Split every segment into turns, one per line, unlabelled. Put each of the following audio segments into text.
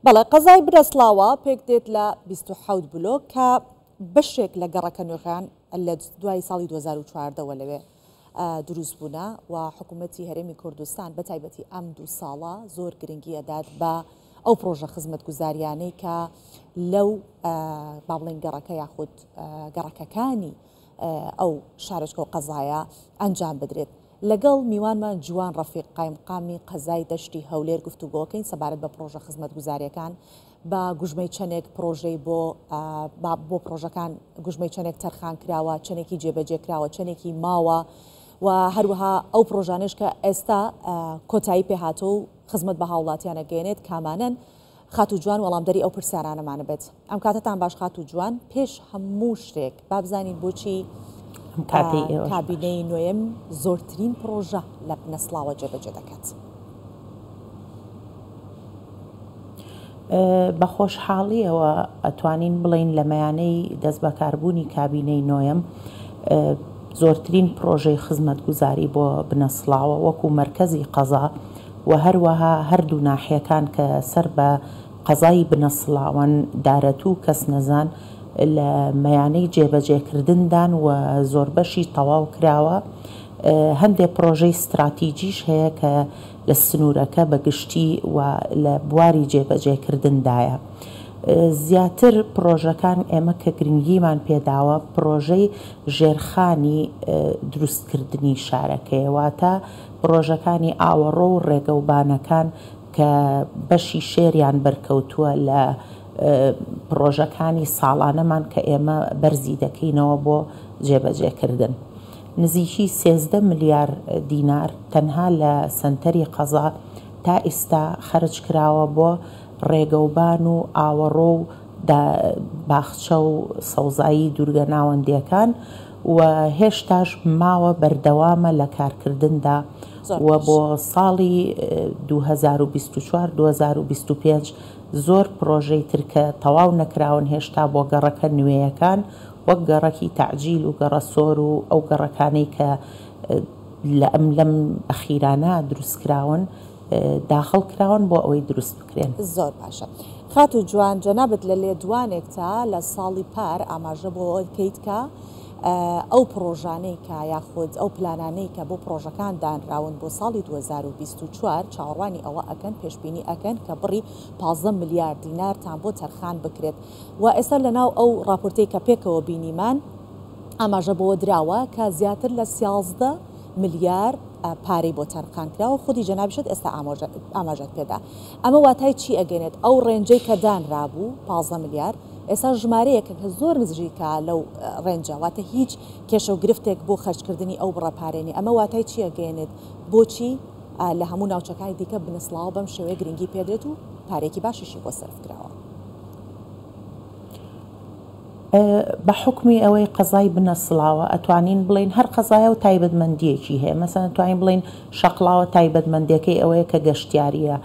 بەڵێ قەزای برەسلاوە پێک دێت لە 27 بلۆک کە بەشێک لە گەڕەکە نوێخان لە دوای ساڵی 2014ەوە لەوێ دروست بوونا و حکوومەتی هەرێمی کوردستان بە تایبەتی ئەم دوو ساڵە زۆر گرنگی ئەدات بە ئەو پرۆژە خزمەتگوزاریانەی کە لەو با بڵێن گەڕەکە یاخود گەڕەکەکانی ئەو شارۆچکە و قەزایە ئەنجام بدرێت. لەگەڵ میوانمان جوان ڕەفیق قایمقامی قەزای دەشتی هەولێر گفتوگۆکەین سەبارەت بە پرۆژە خزمەتگوزاریەکان بە گوژمەی چەندێک پرۆژەی بۆ پرۆژەکان گوژمەی چەندێک تەرخان کراوە، چەندێکی جێبەجێ کراوە، چەندێکی ماوە و هەروەها ئەو پرۆژانش کە ئێستا کۆتایی پێهاتۆ و خزمەت بە هاوڵاتیانە گەێنێت کامانن. خات و جوان وەڵامدەری ئەو پرسیارانەمانە بێت. ئەم کاتتان باش خات و جوان، پێش هەموو شتێک با بزانین بۆچی کابینەی نوێم زۆرترین پرۆژە لە بنەسڵاوە جێبەجێ دەکات.
بە خۆشحاڵیەوە ئەتوانین بڵین لە مەیانەی دەست بەکاربوونی کابینەی نۆیم زۆرترین پرۆژەی خزمەتگوزاری بۆ بنەسڵاوە وەکو مەرکەزی قەزا و هەروەها هەردوو ناحیەکان کە سەر بە قەزای بنەسڵاوان دارەتوو کەس نەزان لە مەیانەی جێبەجێکردندان و زۆربەشی تەواو کراوە. هەندێک پرۆژەی استراتیجیش هەیە کە لە سنوورەکە بەگشتی و لە بواری جێبەجێکردندایە. زیاتر پرۆژەکان ئێمە کە گرنگیمان پێداوە پرۆژەی ژێرخانی دروستکردنی شارەکەیەواتە پرۆژەکانی ئاوەڕۆ و ڕێگەوبانەکان کە بەشی شێریان بەرکەوتووە لە پرۆژەکانی ساڵانەمان کە ئێمە بەرزی دەکەینەوە بۆ جێبەجێکردن. نزیکی 13 ملیار دینار تەنها لە سنتەری قەزا تا ئێستا خەرج کراوە بۆ ڕێگەوبان و ئاوەڕۆ و باخچە و سەوزایی دوورگە ناوەندیەکان و هێشتاش ماوە بەردەوامە لە کارکردندا و بۆ ساڵی 2024-2025 زۆر پرۆژەی ترکە تەواو نەکراون هێشتا بۆ گەڕەکە نوێیەکان وەک گەڕەکی تەعجیل و گەڕە سۆر و ئەو گەڕەکانەی کە لەم ئەخیرانە دروستکراون داخڵ کراون بۆ ئەوەی دروست بکرێن.
زۆر باشە. خات و جوان جەنابەت لە لێدوانێکتا لە ساڵی پار ئاماژە بۆ ئەوکەیت کە ئەو پرۆژانەی کە یاخود ئەو پلانانەی کە بۆ پرۆژەکان دانراون بۆ ساڵی 2024 چاوەڕوانی ئەوە ئەکەن پێشبینی ئەکەن کە بڕی 15 ملیار دینارتان بۆ تەرخان بکرێت و ئێستا لەناو ئەو راپۆرتەی کە پێکەوە بینیمان ئاماژە بۆ دراوە کە زیاتر لە 13 ملیار پارەی بۆ تەرخان کراوە. خودی جەنابیشت ئێستا ئاماژەت پێدا. ئەمە واتای چی ئەگەنێت؟ ئەو ڕێنجەی کە دانرابوو 15 ملیار ئێستا ژمارەیەکە کە زۆر نزیکە لەو ڕێنجە واتە هیچ کێشە و گرفتێک بۆ خەرجکردنی ئەو بڕەپارێنی. ئەمە واتای چی ئەگەێنێت؟ بۆچی لە هەموو ناوچەکانی دیکە بنەسڵاوە بەم شێوەیە گرنگی پێدرێت و پارێکی باشیشی بۆ سەرف کراوە؟
بە حکمی ئەوەی قەزای بنەسڵاوە ئەتوانین بڵین هەر قەزایە و تایبەتمەندیەکی هەیە. مەسەن ئەتوانین بڵین شەقڵاوە تایبەتمەندیەکەی ئەوەیە کە گەشتیاریە،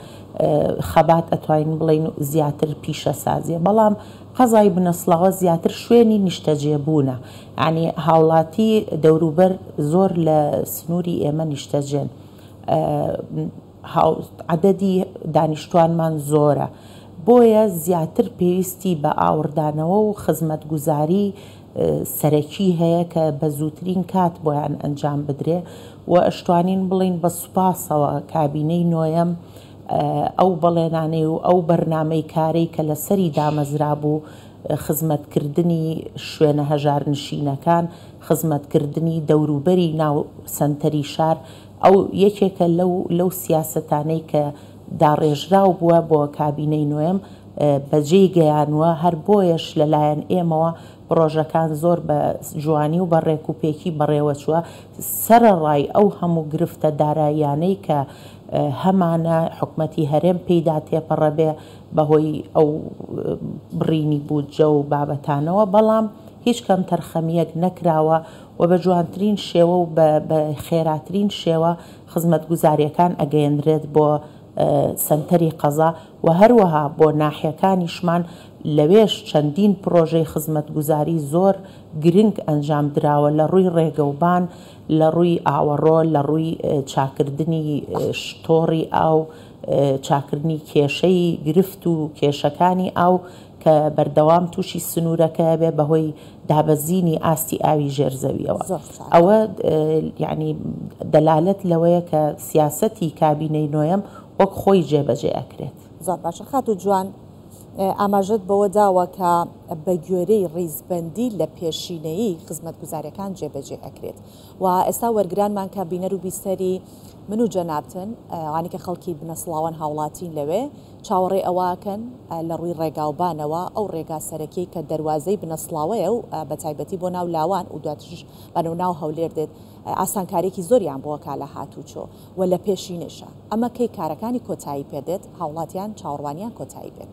خەبات ئەتوانین بڵین زیاتر پیشە سازیە، بەڵام قەزای بنەسڵاوە زیاتر شوێنی نیشتەجێبوونە. یعنی هاوڵاتی دەوروبەر زۆر لە سنووری ئێمە نیشتەجێن، عەدەدی دانیشتوانمان زۆرە، بۆیە زیاتر پێویستی بە ئاوردانەوە و خزمەتگوزاری سەرەکی هەیە کە بە زووترین کات بۆیان ئەنجام بدرێ و ئەشتوانین بڵین بە سوپاسەوە کابینەی نۆیم ئەو بەڵێنانەی و ئەو بەرنامەی کارەی کە لە سەری دامەزرا بوو خزمەتکردنی شوێنە هەژارنشینەکان، خزمەتکردنی دەوروبەری ناو سەنتەری شار ئەو یەکێکە لەو سیاسەتانەی کە داڕێژراو بووە بۆ کابینەی نوێم بەجێی گەیانوە. هەر بۆیەش لەلایەن ئێمەوە پرۆژەکان زۆر بە جوانی و بە ڕێکوپێکی بەڕێوەچووە سەرەڕای ئەو هەموو گرفتە داراییانەی کە هەمانە حکومەتی هەرێم پێیدا تێپەڕەبێ بەهۆی ئەو بڕینی بودجە و بابەتانەوە، بەڵام هیچ کەم تەرخەمیەک نەکراوە و بە جوانترین شێوە و بە خێراترین شێوە خزمەتگوزاریەکان ئەگەیەندرێت بۆ سنتەری قەزا و هەروەها بۆ ناحیەکانیشمان لەوێش چەندین پرۆژەی خزمەتگوزاری زۆر گرنگ ئەنجام دراوە لە ڕووی ڕێگەوبان، لە ڕووی ئاوەڕۆ، لە ڕووی چاکردنی شتۆڕی ئاو چاکردنی کێشەی گرفت و کێشەکانی ئاو کە بەردەوام تووشی سنوورەکە بێ بەهۆی دابەزینی ئاستی ئاوی ژێرزەویەوە. ئەوە یعنی دەلالەت لەوەیە کە سیاسەتی کابینەی نۆیەم وەک خۆی جێبەجێ ئەکرێت.
زۆر باشە خات و جوان ئاماژەت بەوە داوە کە بە گوێرەی ڕیزبەندی لە پێشینەیی خزمەتگوزاریەکان جێبەجێ ئەکرێت و ئێستا وەرگرانمان کە بینەر و بیستەری من و جەنابتن وانی کە خەڵکی بنەسڵاوان هاوڵاتین لەوێ چاوەڕێ ئەواکەن لە ڕووی ڕێگاوبانەوە ئەو ڕێگا سەرەکیی کە دەواازەی بنەسڵاوەیە و بە تایبەتی بۆ ناو لاوان و دواتش بەنەو ناو هەولێر دێت ئاسانکارێکی زۆریان بۆ کا لە هاتوچۆ و لە پێشینێشە ئەمە کەی کارەکانی کۆتایی پێدێت هاوڵاتیان چاوەڕوانیان کۆتایی بێت.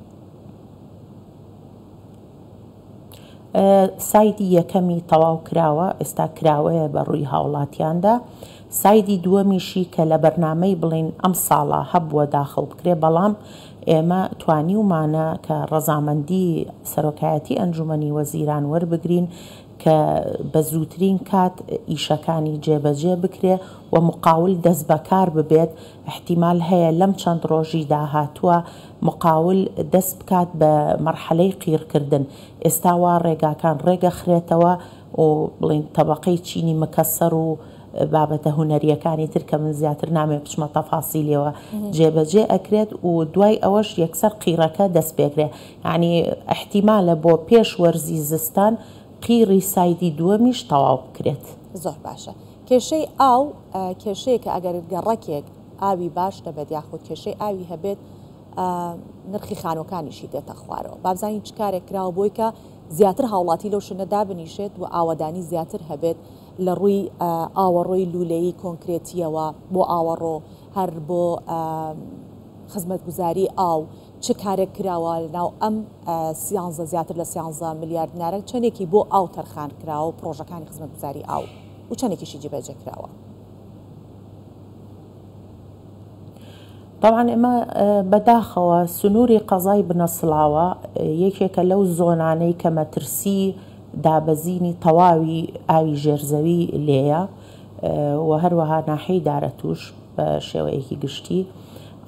سایدی یەکەمی تەواو کراوە ئێستا کراوەیە بە ڕووی هاوڵاتیاندا. سایدی دووەمیشی کە لە بەرنامەی بڵین ئەم ساڵە هەبووە داخڵ بکرێ بەڵام ئێمە توانیومانە کە ڕەزامەندی سەرۆکایەتی ئەنجومەنی وەزیران وەربگرین کە بە زووترین کات ئیشەکانی جێبەجێ بکرێ و مقاول دەست بەکار ببێت. احتیمال هەیە لەم چەند ڕۆژی داهاتووە مقاول دەست بکات بە مەرحەلەی قیرکردن. ئێستاوا ڕێگاکان ڕێگە خرێتەوە و بڵین تەبەقەی چینی مکەسەر و بابەتە هونەریەکانی تر کە من زیاتر نامێ بچمە تەفاسیلەوە جێبەجێ ئەکرێت و دوای ئەوەش یەکسەر قیرەکە دەست پێکرێ. یعنی احتیمالە بۆ پێش وەرزی زستان قیری سایدی دووەمیش تەواو بکرێت.
زۆر باشە. کێشەی ئاو کێشەیە کە ئەگەر گەڕەکێک ئاوی باش دەبێت یاخود کێشەی ئاوی هەبێت نرخی خانۆکانیشی دێتە خوارەوە. بابزانین چ کارێک کراوە بۆی کە زیاتر هاوڵاتی لەو شوێنەدا بنیشێت و ئاوەدانی زیاتر هەبێت لە ڕووی ئاوەڕۆی لولەیی کۆنکرێتیەوە بۆ ئاوەڕۆ هەر بۆ خزمەتگوزاری ئاو چ کارێک کراوە لەناو ئەم سیانزە زیاتر لە 13 میلیارد دینارە چەندێکی بۆ ئاو تەرخان کراوە و پرۆژەکانی خزمەتگوزاری ئاو و چەندێکیشی جێبەجێ کراوە.
طبعا ئێمە بەداخەوە سنووری قەزای بنەسڵاوە یەکێکە لەو زۆنانەی کە مەترسی دابەزینی تەواوی ئاوی ژێرزەوی لێیە و هەروەها ناحەی دارەتوش بە شێوەیەکی گشتی.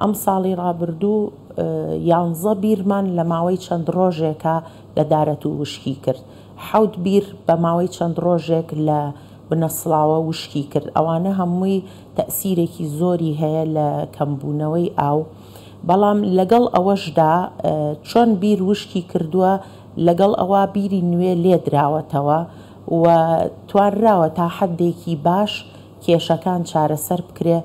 ئەم ساڵی ڕابردوو 11 بیرمان لە ماوەی چەند ڕۆژێکە لە دارەت و وشکی کرد. 7 بیر بە ماوەی چەند ڕۆژێک لە بنەسڵاوە وشکی کرد. ئەوانە هەمووی تەئسیرێکی زۆری هەیە لە کەمبوونەوەی ئاو. بەڵام لەگەڵ ئەوەشدا چۆن بیر وشکی کردووە لەگەڵ ئەوە بیری نوێ لێدراوەتەوە و توانراوە تا حەدێکی باش کێشەکان چارەسەر بکرێ،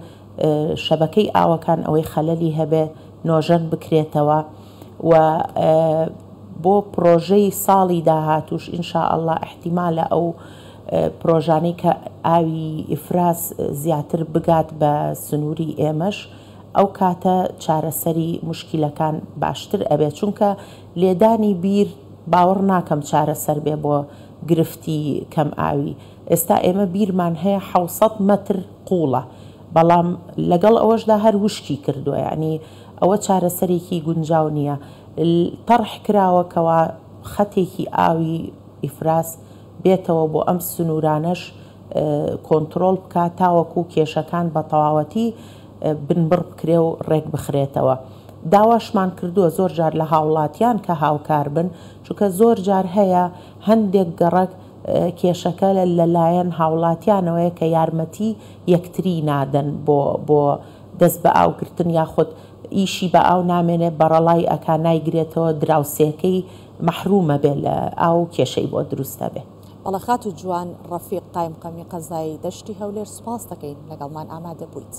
شەبەکەی ئاوەکان ئەوەی خەلەلی هەبێ نۆژەن بکرێتەوە و بۆ پرۆژەی ساڵی داهاتوش ئینشاءالله احتیمالە ئەو پرۆژانەی کە ئاوی ئیفراز زیاتر بگات بە سنووری ئێمەش ئەو کاتە چارەسەری مشکلەکان باشتر ئەبێت. چونکە لێدانی بیر باوەڕ ناکەم چارەسەر بێ بۆ گرفتی کەم ئاوی. ئێستا ئێمە بیرمان هەیە 600 مەتر قوڵە بەڵام لەگەڵ ئەوەشدا هەر وشکی کردووە. یعنی ئەوە چارەسەرێکی گونجاو نییە. تەڕح کراوەکەوە خەتێکی ئاوی ئیفراز بێتەوە بۆ ئەم سنوورانەش کۆنتترۆل بکات تاوەکو کێشەکان بە تەواوەتی بنبڕ بکرێ و ڕێک بخرێتەوە. داواشمان کردووە زۆر جار لە هاوڵاتیان کە هاوکار بن، چونکە زۆر جار هەیە هەندێک گەڕک کێشەکە لەلایەن هاوڵاتیانەوەیە کە یارمەتی یەکتری نادەن بۆ دەست بە ئاوگرتن یاخود ئیشی بە ئاو نامێنێ بەڕەڵای ئەکا نایگرێتەوە دراوسێکەی مەحرومە بێ لە ئاو کێشەی بۆ دروستە بێ.
بەڵە خات و جوان ڕەفیق قایم قەمی قەزای دەشتی هەولێر سوپاس دەکەین لەگەڵمان ئامادە بوویت.